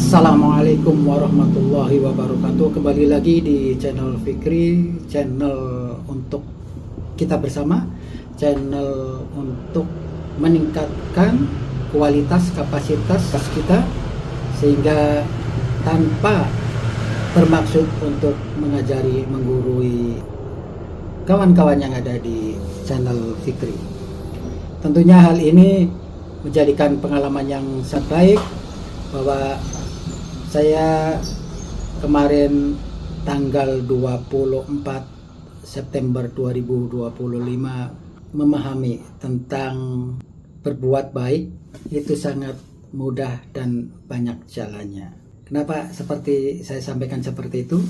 Assalamualaikum warahmatullahi wabarakatuh. Kembali lagi di channel Fikri, channel untuk kita bersama, channel untuk meningkatkan kualitas kapasitas kita sehingga tanpa bermaksud untuk mengajari, menggurui kawan-kawan yang ada di channel Fikri. Tentunya hal ini menjadikan pengalaman yang sangat baik bahwa saya kemarin tanggal 24 September 2025 memahami tentang berbuat baik itu sangat mudah dan banyak jalannya. Kenapa seperti saya sampaikan seperti itu?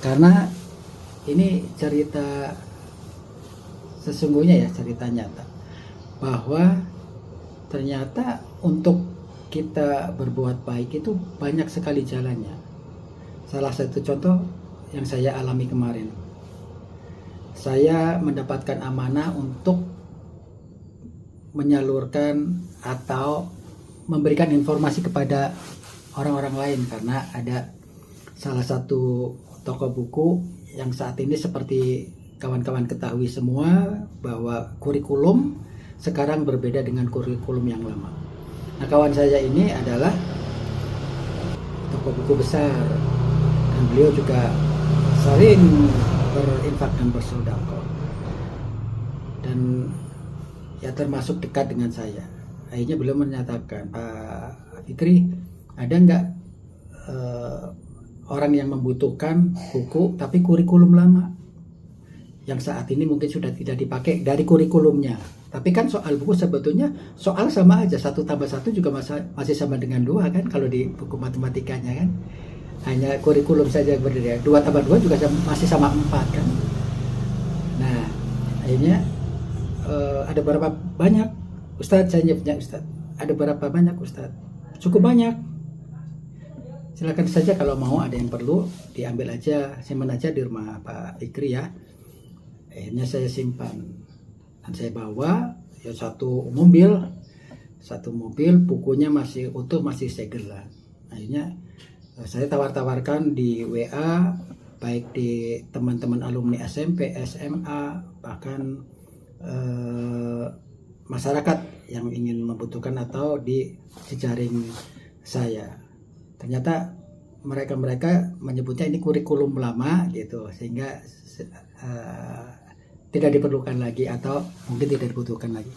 Karena ini cerita sesungguhnya, ya, cerita nyata bahwa ternyata untuk kita berbuat baik itu banyak sekali jalannya. Salah satu contoh yang saya alami kemarin, saya mendapatkan amanah untuk menyalurkan atau memberikan informasi kepada orang-orang lain, karena ada salah satu toko buku yang saat ini seperti kawan-kawan ketahui semua bahwa kurikulum sekarang berbeda dengan kurikulum yang lama. Nah, kawan saya ini adalah toko buku besar dan beliau juga sering berinfak dan bersedekah dan ya termasuk dekat dengan saya. Akhirnya beliau menyatakan, Pak Fikri, ada nggak orang yang membutuhkan buku tapi kurikulum lama yang saat ini mungkin sudah tidak dipakai dari kurikulumnya. Tapi kan soal buku sebetulnya soal sama aja, 1 tambah 1 juga masih sama dengan 2 kan, kalau di buku matematikanya kan. Hanya kurikulum saja berbeda. 2 tambah 2 juga masih sama 4 kan. Nah, akhirnya ada berapa banyak Ustadz, saya nyebutnya Ustadz. Ada berapa banyak Ustadz? Cukup banyak. Silakan saja kalau mau, ada yang perlu diambil aja, simpan aja di rumah Pak Fikri ya. Akhirnya saya simpan dan saya bawa ya satu mobil bukunya masih utuh, masih segel lah. Akhirnya saya tawar-tawarkan di WA, baik di teman-teman alumni SMP, SMA, bahkan masyarakat yang ingin membutuhkan atau di jejaring saya. Ternyata mereka menyebutnya ini kurikulum lama gitu, sehingga tidak diperlukan lagi atau mungkin tidak dibutuhkan lagi.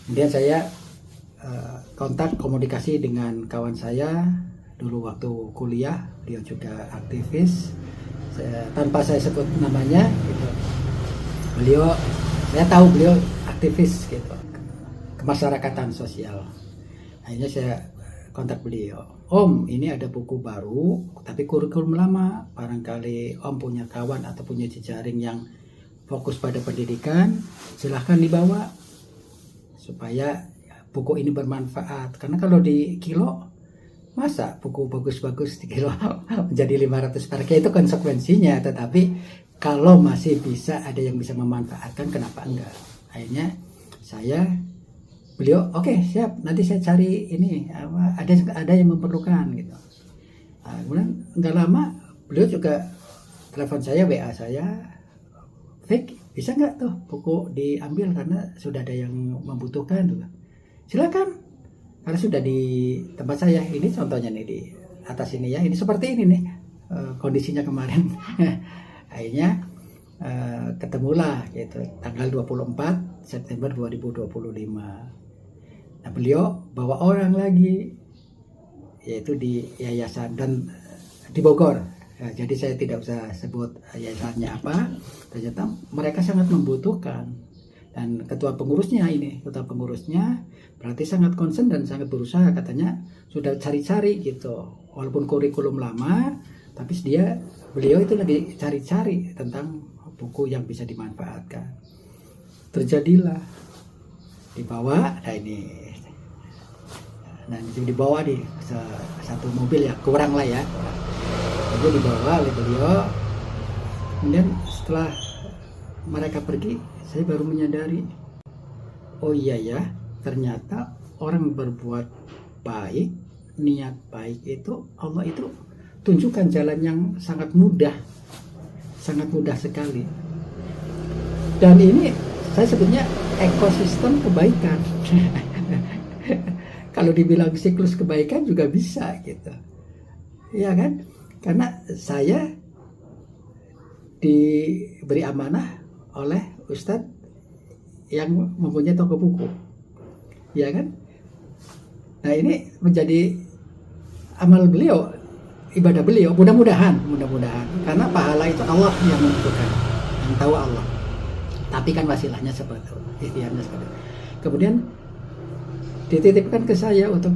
Kemudian saya kontak komunikasi dengan kawan saya dulu waktu kuliah, dia juga aktivis, tanpa saya sebut namanya gitu. Saya tahu beliau aktivis gitu, kemasyarakatan sosial. Akhirnya saya kontak beliau, Om, ini ada buku baru tapi kurikulum lama, barangkali Om punya kawan atau punya jejaring yang fokus pada pendidikan, silahkan dibawa supaya buku ini bermanfaat. Karena kalau di kilo, masa buku bagus-bagus di kilo menjadi 500 harga, itu konsekuensinya. Tetapi kalau masih bisa ada yang bisa memanfaatkan, kenapa enggak? Akhirnya beliau oke, siap, nanti saya cari ini ada yang memerlukan gitu. Nah, kemudian enggak lama beliau juga telepon saya, WA saya, Fik, bisa nggak tuh buku diambil karena sudah ada yang membutuhkan tuh. Silakan, karena sudah di tempat saya. Ini contohnya nih di atas ini ya, ini seperti ini nih kondisinya kemarin. Akhirnya ketemulah gitu tanggal 24 September 2025. Nah, beliau bawa orang lagi, yaitu di yayasan dan di Bogor. Ya, jadi saya tidak usah sebut yayasannya apa. Ternyata mereka sangat membutuhkan, dan ketua pengurusnya berarti sangat concern dan sangat berusaha, katanya sudah cari-cari gitu, walaupun kurikulum lama, tapi beliau itu lagi cari-cari tentang buku yang bisa dimanfaatkan. Terjadilah dibawa, dibawa di satu mobil ya, kurang lah ya. Itu dibawa oleh beliau. Kemudian setelah mereka pergi, saya baru menyadari, oh iya ya, ternyata orang berbuat baik niat baik itu, Allah itu tunjukkan jalan yang sangat mudah sekali. Dan ini saya sebutnya ekosistem kebaikan. Kalau dibilang siklus kebaikan juga bisa gitu, ya kan? Karena saya diberi amanah oleh Ustadz yang mempunyai toko buku, ya kan? Nah, ini menjadi amal beliau, ibadah beliau. Mudah-mudahan, karena pahala itu Allah yang menentukan, yang tahu Allah. Tapi kan wasilahnya seperti itu, ikhtiarnya seperti itu. Kemudian dititipkan ke saya untuk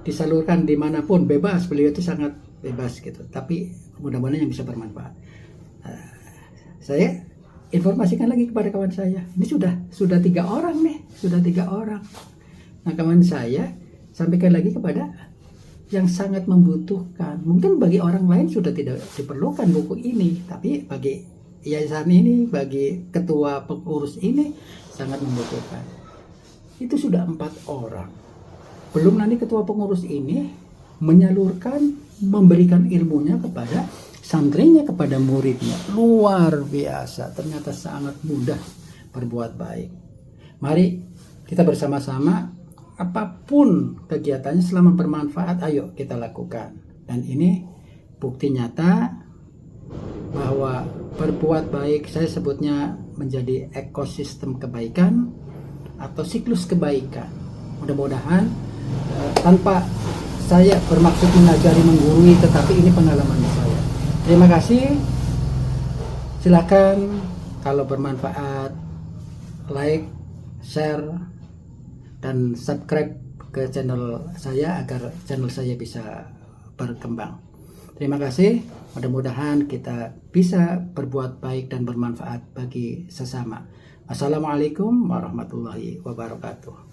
disalurkan dimanapun, bebas. Beliau itu sangat bebas gitu. Tapi mudah-mudahan yang bisa bermanfaat. Saya informasikan lagi kepada kawan saya. Ini sudah 3 orang nih, Nah, kawan saya sampaikan lagi kepada yang sangat membutuhkan. Mungkin bagi orang lain sudah tidak diperlukan buku ini, tapi bagi yayasan ini, bagi ketua pengurus ini sangat membutuhkan. Itu sudah 4 orang. Belum nanti ketua pengurus ini menyalurkan, memberikan ilmunya kepada santrinya, kepada muridnya. Luar biasa, ternyata sangat mudah berbuat baik. Mari kita bersama-sama, apapun kegiatannya selama bermanfaat, ayo kita lakukan. Dan ini bukti nyata bahwa berbuat baik, saya sebutnya menjadi ekosistem kebaikan atau siklus kebaikan. Mudah-mudahan tanpa saya bermaksud mengajari, menggurui, tetapi ini pengalaman saya. Terima kasih. Silakan kalau bermanfaat, like, share, dan subscribe ke channel saya agar channel saya bisa berkembang. Terima kasih. Mudah-mudahan kita bisa berbuat baik dan bermanfaat bagi sesama. Assalamualaikum warahmatullahi wabarakatuh.